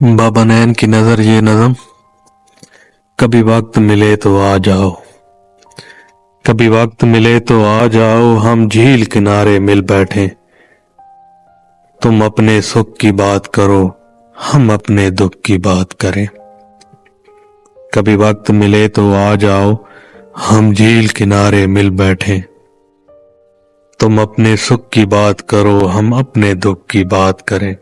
बाबा नैन की नजर ये नज़म। कभी वक्त मिले तो आ जाओ, कभी वक्त मिले तो आ जाओ, हम झील किनारे मिल बैठे। तुम अपने सुख की बात करो, हम अपने दुख की बात करें। कभी वक्त मिले तो आ जाओ, हम झील किनारे मिल बैठे। तुम अपने सुख की बात करो, हम अपने दुख की बात करें।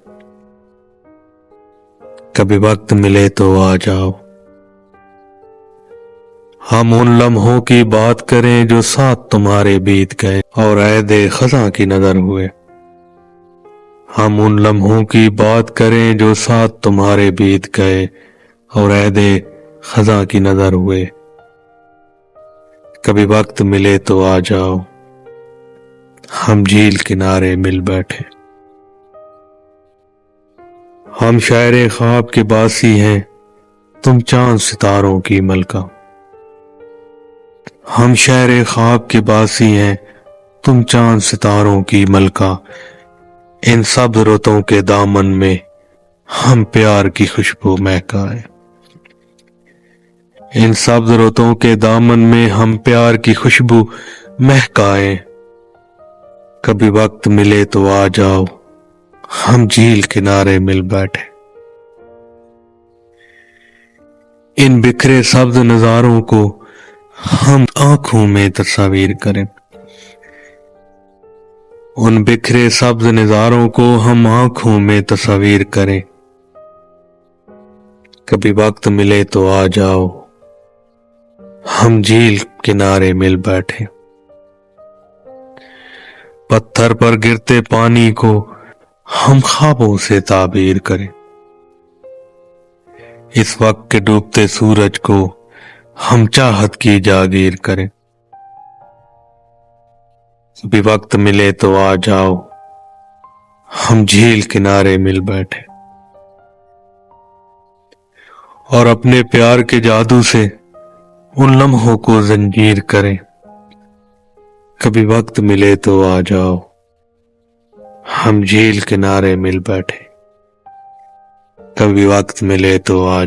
कभी वक्त मिले तो आ जाओ, हम उन लम्हों की बात करें जो साथ तुम्हारे बीत गए और ऐदे खज़ां की नज़र हुए। हम उन लम्हों की बात करें जो साथ तुम्हारे बीत गए और ऐदे खज़ां की नज़र हुए। कभी वक्त मिले तो आ जाओ, हम झील किनारे मिल बैठे। हम शायरे ख्वाब के बासी हैं, तुम चांद सितारों की मलका। हम शायरे ख्वाब के बासी हैं, तुम चांद सितारों की मलका। इन सब रुतों के दामन में हम प्यार की खुशबू महकाए। इन सब रुतों के दामन में हम प्यार की खुशबू महकाए। कभी वक्त मिले तो आ जाओ, हम झील किनारे मिल बैठे। इन बिखरे सब्ज नजारों को हम आंखों में तस्वीर करें। उन बिखरे सब्ज नजारों को हम आंखों में तस्वीर करें। कभी वक्त मिले तो आ जाओ, हम झील किनारे मिल बैठे। पत्थर पर गिरते पानी को हम ख्वाबों से ताबीर करें। इस वक्त के डूबते सूरज को हम चाहत की जागीर करें। कभी वक्त मिले तो आ जाओ, हम झील किनारे मिल बैठे और अपने प्यार के जादू से उन लम्हों को जंजीर करें। कभी वक्त मिले तो आ जाओ, हम झील किनारे मिल बैठे। कभी वक्त मिले तो आ